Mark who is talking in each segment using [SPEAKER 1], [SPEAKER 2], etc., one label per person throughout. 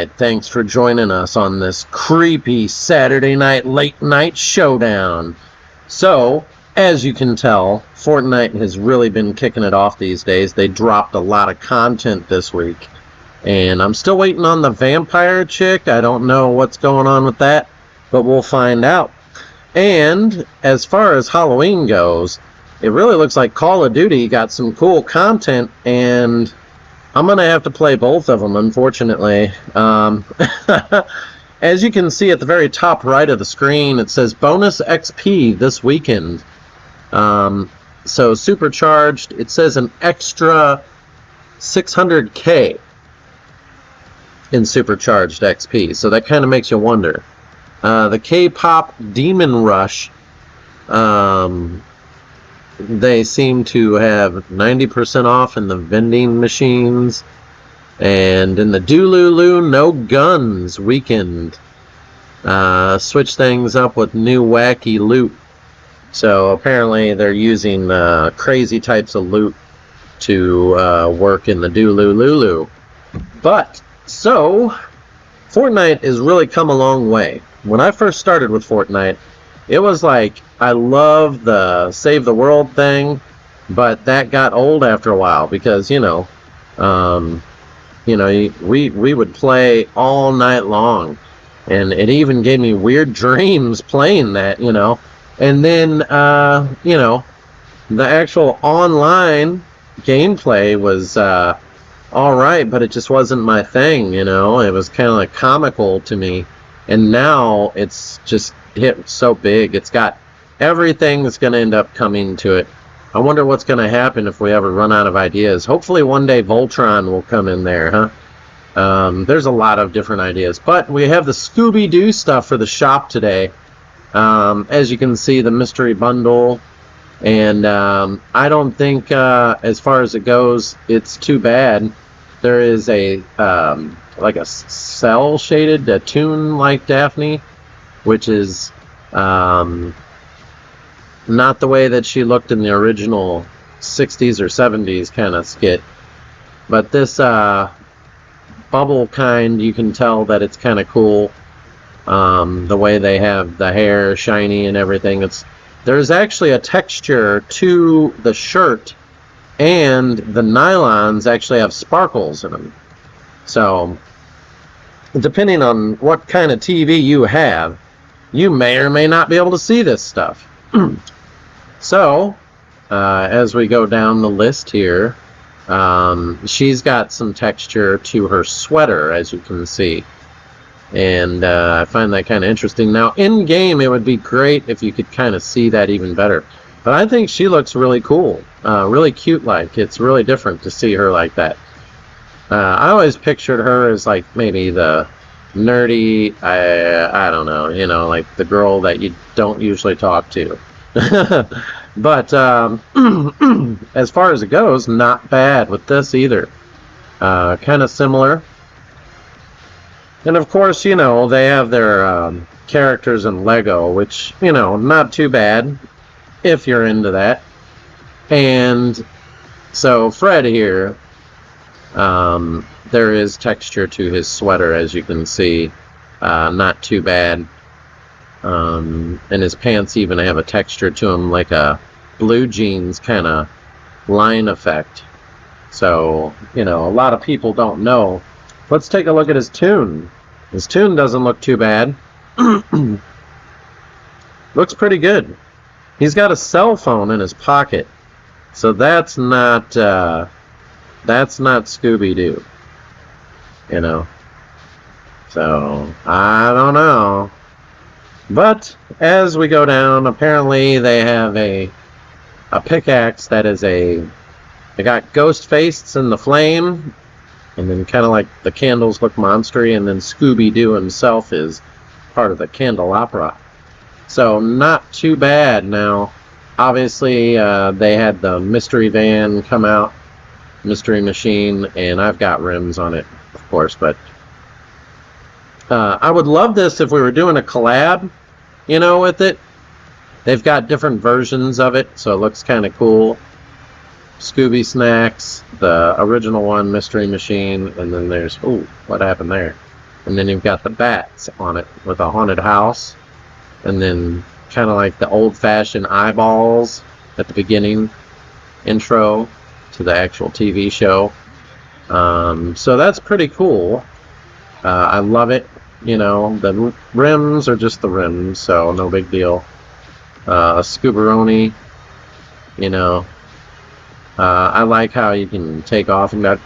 [SPEAKER 1] right, thanks for joining us on this creepy Saturday night late night showdown. So, as you can tell, Fortnite has really been kicking it off these days. They dropped a lot of content this week. And I'm still waiting on the vampire chick. I don't know what's going on with that, but we'll find out. And as far as Halloween goes, it really looks like Call of Duty got some cool content, and I'm going to have to play both of them, unfortunately. As you can see at the very top right of the screen, it says bonus XP this weekend. So supercharged, it says an extra 600k in supercharged XP. So that kind of makes you wonder. The K-pop Demon Rush, they seem to have 90% off in the vending machines. And in the Doolulu No Guns weekend, switch things up with new wacky loot. So apparently they're using crazy types of loot to work in the Doolulu. But, so, Fortnite has really come a long way. When I first started with Fortnite, it was like, I love the save the world thing, but that got old after a while because, we would play all night long, and it even gave me weird dreams playing that, and then, the actual online gameplay was, alright, but it just wasn't my thing, it was kind of like comical to me, and now it's just hit so big. It's got everything that's going to end up coming to it. I wonder what's going to happen if we ever run out of ideas. Hopefully one day Voltron will come in there, huh? There's a lot of different ideas. But we have the Scooby-Doo stuff for the shop today. As you can see, the mystery bundle. And I don't think, as far as it goes, it's too bad. There is a, like a cell-shaded, a toon like Daphne, which is not the way that she looked in the original 60s or 70s kind of skit. But this bubble kind, you can tell that it's kind of cool. The way they have the hair shiny and everything. There's actually a texture to the shirt, and the nylons actually have sparkles in them. So, depending on what kind of TV you have, you may or may not be able to see this stuff. So, as we go down the list here, she's got some texture to her sweater, as you can see. And I find that kind of interesting. Now, in-game, it would be great if you could kind of see that even better. But I think she looks really cool, really cute-like. It's really different to see her like that. I always pictured her as, like, maybe the nerdy, I don't know, like the girl that you don't usually talk to. But as far as it goes, not bad with this either. Kind of similar. And of course, they have their characters in Lego, which, not too bad if you're into that. And so Fred here, there is texture to his sweater, as you can see. Not too bad. And his pants even have a texture to them, like a blue jeans kind of line effect. So, a lot of people don't know. Let's take a look at his toon. His toon doesn't look too bad. Looks pretty good. He's got a cell phone in his pocket. So that's not Scooby-Doo. So, I don't know. But, as we go down, apparently they have a pickaxe that is they got ghost face in the flame, and then kind of like the candles look monstery, and then Scooby-Doo himself is part of the candelabra. So, not too bad. Now, obviously, they had the mystery van come out, mystery machine, and I've got rims on it, of course, but I would love this if we were doing a collab, with it. They've got different versions of it, so it looks kind of cool. Scooby Snacks, the original one, Mystery Machine, and then there's, ooh, what happened there? and then you've got the bats on it with a haunted house, and then kind of like the old-fashioned eyeballs at the beginning intro to the actual TV show. So that's pretty cool. I love it. You know, the rims are just the rims, so no big deal. Scubaroni, you know. I like how you can take off and go.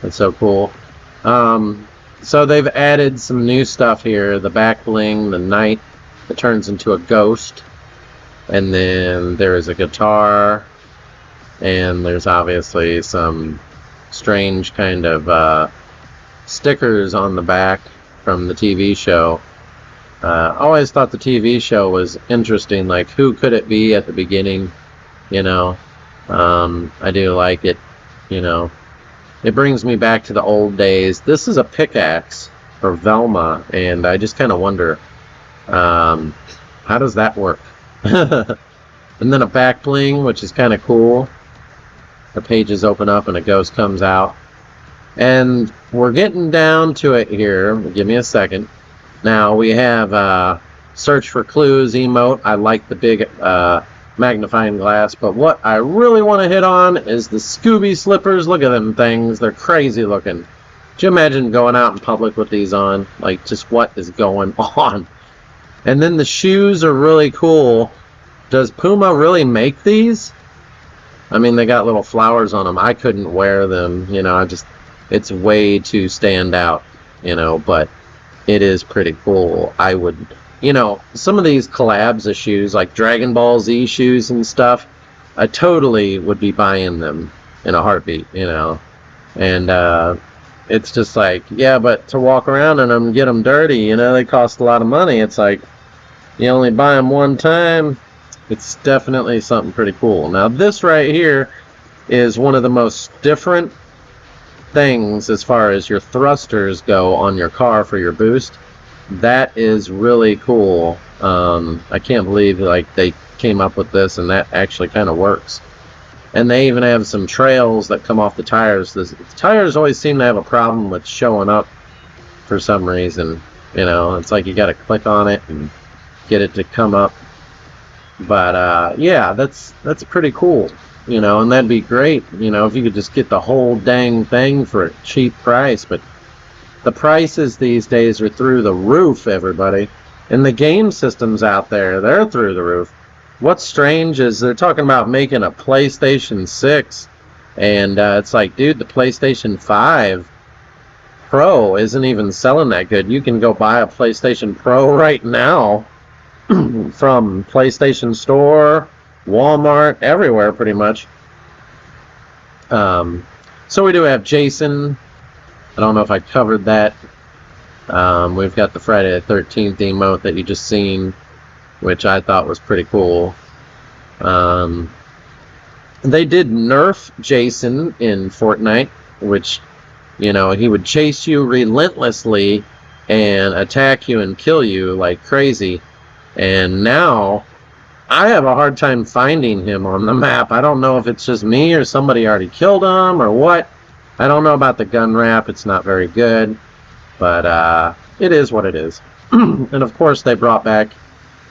[SPEAKER 1] That's so cool. So they've added some new stuff here. The back bling, the knight that turns into a ghost. And then there is a guitar. And there's obviously some strange kind of stickers on the back from the TV show. Always thought the TV show was interesting. Like, who could it be at the beginning? You know, I do like it. You know, it brings me back to the old days. This is a pickaxe for Velma, and I just kind of wonder, how does that work? And then a back bling, which is kind of cool. The pages open up and a ghost comes out. And we're getting down to it here. Give me a second. Now we have search for clues emote. I like the big magnifying glass, but what I really want to hit on is the Scooby slippers. Look at them things. They're crazy looking. Could you imagine going out in public with these on? Like, just what is going on? And then the shoes are really cool. Does Puma really make these? I mean, they got little flowers on them. I couldn't wear them, you know. It's way too stand out, you know, but it is pretty cool. I would, you know, some of these collabs of shoes, like Dragon Ball Z shoes and stuff, I totally would be buying them in a heartbeat, you know. And it's just like, yeah, but to walk around in them, get them dirty, you know, they cost a lot of money. It's like, you only buy them one time. It's definitely something pretty cool. Now, this right here is one of the most different things as far as your thrusters go on your car for your boost. That is really cool. I can't believe like they came up with this, and that actually kind of works. And they even have some trails that come off the tires. The tires always seem to have a problem with showing up for some reason. You know, it's like you got to click on it and get it to come up. But yeah, that's pretty cool, you know, and that'd be great, you know, if you could just get the whole dang thing for a cheap price. But the prices these days are through the roof, everybody, and the game systems out there, they're through the roof. What's strange is they're talking about making a PlayStation 6, and it's like, dude, the PlayStation 5 Pro isn't even selling that good. You can go buy a PlayStation Pro right now from PlayStation Store, Walmart, everywhere pretty much. So we do have Jason. I don't know if I covered that. We've got the Friday the 13th emote that you just seen, which I thought was pretty cool. They did nerf Jason in Fortnite, which, you know, he would chase you relentlessly and attack you and kill you like crazy. And now I have a hard time finding him on the map. I don't know if it's just me or somebody already killed him or what. I don't know about the gun wrap. It's not very good. But it is what it is. And of course they brought back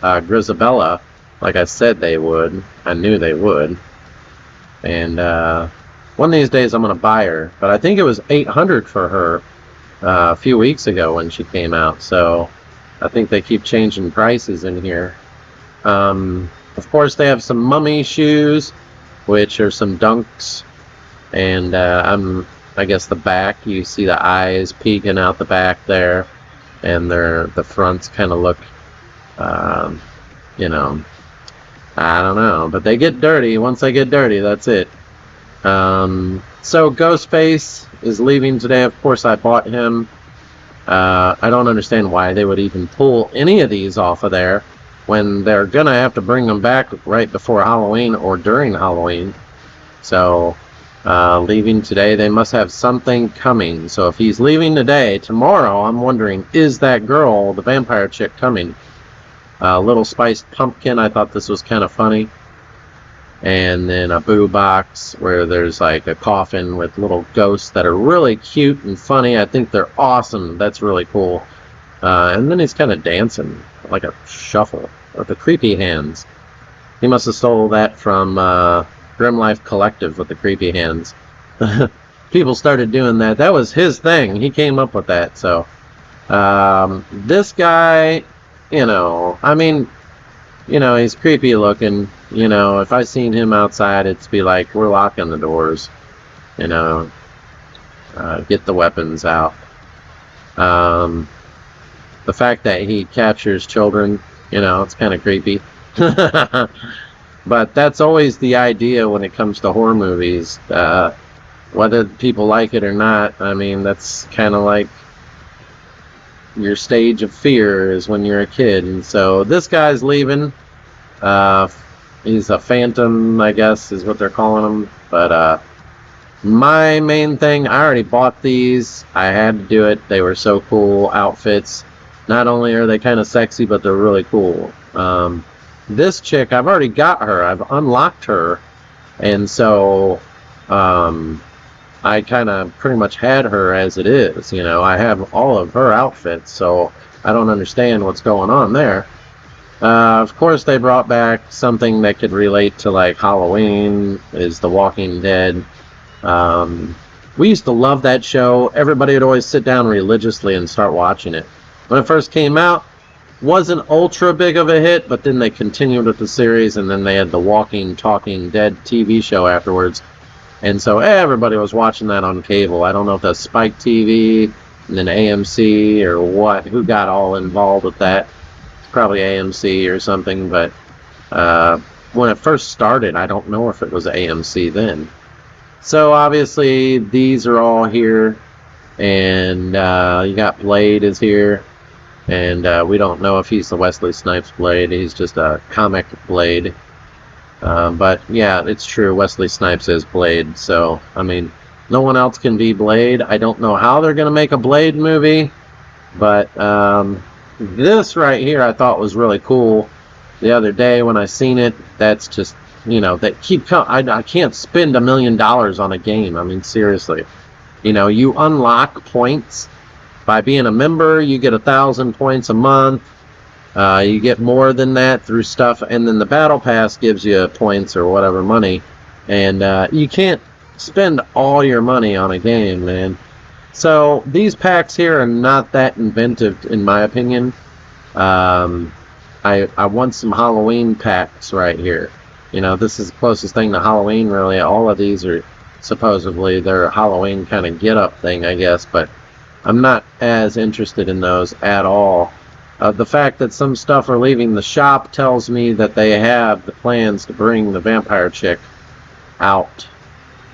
[SPEAKER 1] Grisabella, like I said they would. I knew they would. And one of these days I'm going to buy her. But I think it was $800 for her a few weeks ago when she came out. So I think they keep changing prices in here. Of course, they have some mummy shoes, which are some dunks. And I guess the back, you see the eyes peeking out the back there. And the fronts kind of look, you know, I don't know. But they get dirty. Once they get dirty, that's it. So Ghostface is leaving today. Of course, I bought him. I don't understand why they would even pull any of these off of there when they're going to have to bring them back right before Halloween or during Halloween. So, leaving today, they must have something coming. So if he's leaving today, tomorrow, I'm wondering, is that girl, the vampire chick, coming? Little Spiced Pumpkin, I thought this was kind of funny. and then a boo box where there's like a coffin with little ghosts that are really cute and funny. I think they're awesome. That's really cool. And then he's kind of dancing like a shuffle with the creepy hands. He must have stole that from Grim Life Collective with the creepy hands. People started doing that. That was his thing. He came up with that. So this guy, I mean, he's creepy looking. If I seen him outside, it'd be like, we're locking the doors. Get the weapons out. The fact that he captures children, it's kind of creepy. But that's always the idea when it comes to horror movies. Whether people like it or not, I mean, that's kind of like your stage of fear is when you're a kid. And so this guy's leaving. He's a phantom, I guess, is what they're calling him. But my main thing, I already bought these. I had to do it. They were so cool outfits. Not only are they kind of sexy, but they're really cool. This chick, I've already got her. I've unlocked her. And so I kind of pretty much had her as it is. I have all of her outfits, so I don't understand what's going on there. Of course, they brought back something that could relate to like Halloween, is The Walking Dead. We used to love that show. Everybody would always sit down religiously and start watching it. When it first came out, wasn't ultra big of a hit, but then they continued with the series, and then they had the Talking Dead TV show afterwards. And so everybody was watching that on cable. I don't know if that's Spike TV and then AMC or what, who got all involved with that. Probably AMC or something, but when it first started, I don't know if it was AMC then. So obviously these are all here, and you got Blade is here, and we don't know if he's the Wesley Snipes Blade. He's just a comic Blade. But yeah, it's true, Wesley Snipes is Blade, so I mean, no one else can be Blade. I don't know how they're going to make a Blade movie, but this right here I thought was really cool the other day when I seen it. That's just, they keep I can't spend $1 million on a game. I mean, seriously. You unlock points by being a member. You get 1,000 points a month. You get more than that through stuff, and then the battle pass gives you points or whatever money, and you can't spend all your money on a game, man. So these packs here are not that inventive, in my opinion. I want some Halloween packs right here. This is the closest thing to Halloween, really. All of these are supposedly their Halloween kind of get-up thing, I guess, but I'm not as interested in those at all. The fact that some stuff are leaving the shop tells me that they have the plans to bring the vampire chick out.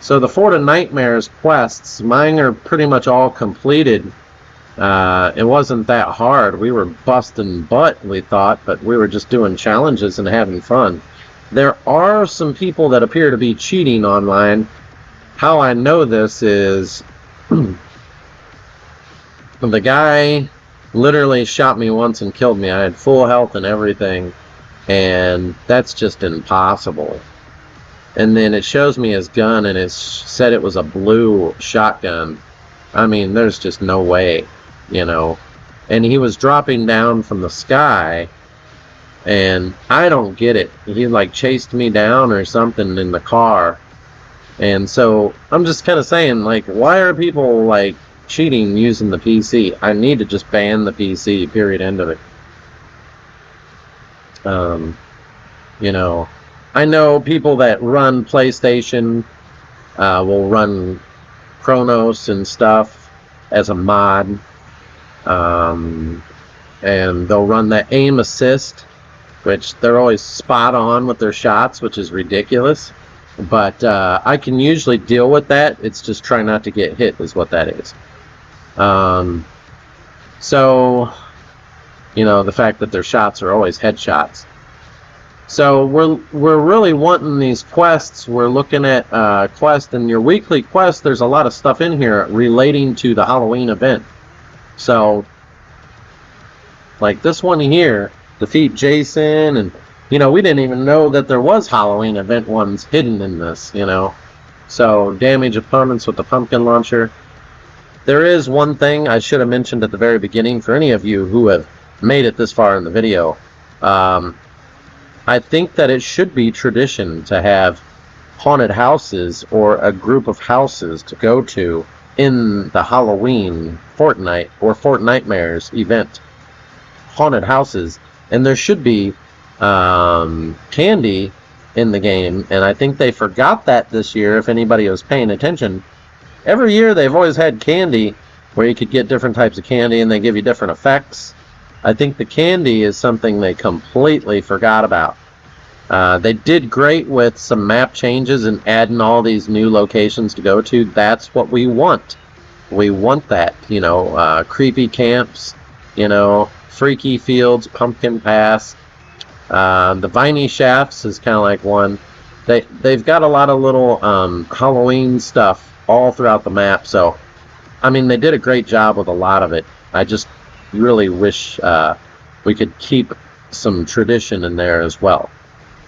[SPEAKER 1] So the Fort of Nightmares quests, mine are pretty much all completed. It wasn't that hard. We were busting butt, we thought, but we were just doing challenges and having fun. There are some people that appear to be cheating online. How I know this is the guy literally shot me once and killed me. I had full health and everything, and that's just impossible. And then it shows me his gun, and it said it was a blue shotgun. I mean, there's just no way, And he was dropping down from the sky, and I don't get it. He like chased me down or something in the car. And so I'm just kind of saying, like, why are people like cheating using the PC? I need to just ban the PC, period, end of it. I know people that run PlayStation will run Chronos and stuff as a mod, and they'll run that aim assist, which they're always spot on with their shots, which is ridiculous. But I can usually deal with that. It's just try not to get hit is what that is. So, the fact that their shots are always headshots. So we're really wanting these quests. We're looking at quests, and your weekly quest, there's a lot of stuff in here relating to the Halloween event. So, like this one here, defeat Jason and we didn't even know that there was Halloween event ones hidden in this, So damage opponents with the pumpkin launcher. There is one thing I should have mentioned at the very beginning for any of you who have made it this far in the video. I think that it should be tradition to have haunted houses or a group of houses to go to in the Halloween Fortnite or Fortnitemares event. Haunted houses. And there should be candy in the game, and I think they forgot that this year, if anybody was paying attention. Every year they've always had candy where you could get different types of candy and they give you different effects. I think the candy is something they completely forgot about. They did great with some map changes and adding all these new locations to go to. That's what we want. We want that, creepy camps, freaky fields, pumpkin pass. The viney shafts is kind of like one. They've got a lot of little Halloween stuff all throughout the map. So, I mean, they did a great job with a lot of it. I just really wish we could keep some tradition in there as well.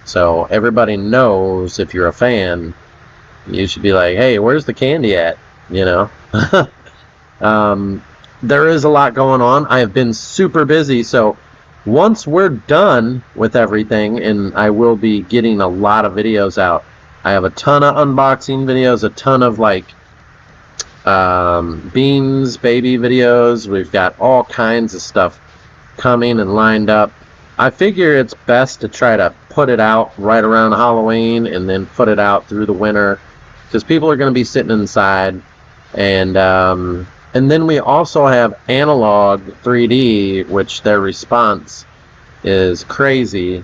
[SPEAKER 1] So everybody knows, if you're a fan, you should be like, hey, where's the candy at? There is a lot going on. I have been super busy, so once we're done with everything, and I will be getting a lot of videos out, I have a ton of unboxing videos, a ton of beans baby videos. We've got all kinds of stuff coming and lined up. I figure it's best to try to put it out right around Halloween and then put it out through the winter, because people are going to be sitting inside. And then we also have Analog 3D, which their response is crazy.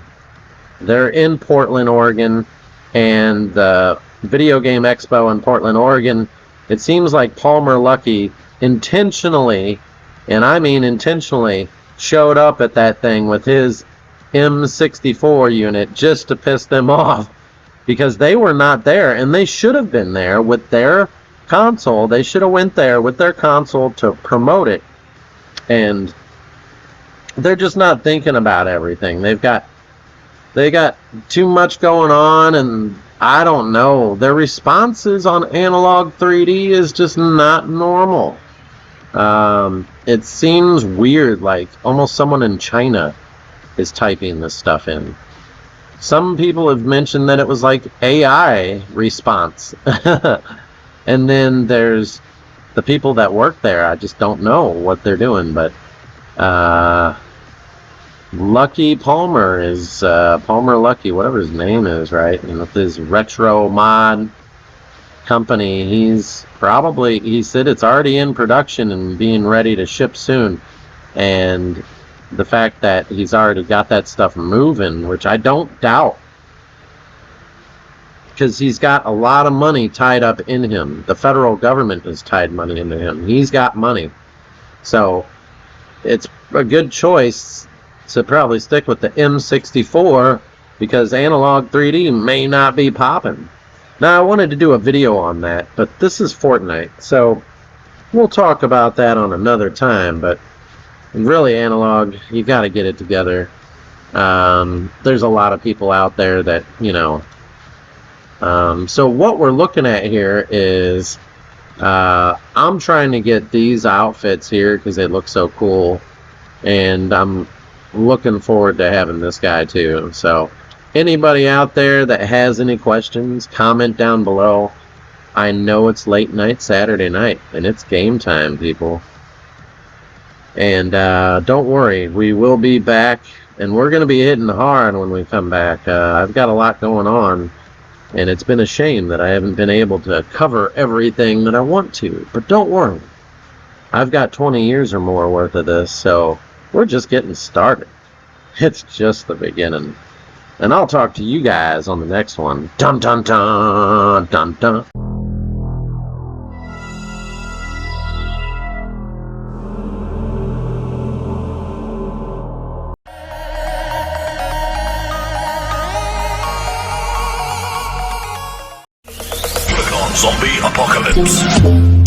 [SPEAKER 1] They're in Portland, Oregon, and the Video Game Expo in Portland, Oregon. It seems like Palmer Luckey intentionally, and I mean intentionally, showed up at that thing with his M64 unit just to piss them off, because they were not there, and they should have been there with their console. They should have went there with their console to promote it, and they're just not thinking about everything. They got too much going on, and I don't know, their responses on Analog 3D is just not normal. It seems weird, like almost someone in China is typing this stuff in. Some people have mentioned that it was like AI response. And then there's the people that work there. I just don't know what they're doing, but Lucky Palmer is Palmer Luckey, whatever his name is, right? And with his retro mod company, he said it's already in production and being ready to ship soon. And the fact that he's already got that stuff moving, which I don't doubt, because he's got a lot of money tied up in him. The federal government has tied money into him. He's got money. So it's a good choice to probably stick with the M64, because Analog 3D may not be popping. Now, I wanted to do a video on that, but this is Fortnite, so we'll talk about that on another time. But really, Analog, you got to get it together. There's a lot of people out there that, so what we're looking at here is I'm trying to get these outfits here because they look so cool, and I'm looking forward to having this guy too. So anybody out there that has any questions, comment down below. I know it's late night Saturday night and it's game time, people. And don't worry, we will be back, and we're going to be hitting hard when we come back. I've got a lot going on, and it's been a shame that I haven't been able to cover everything that I want to. But don't worry, I've got 20 years or more worth of this, so we're just getting started. It's just the beginning. And I'll talk to you guys on the next one. Dun dun dun dun dun.
[SPEAKER 2] Zombie Apocalypse.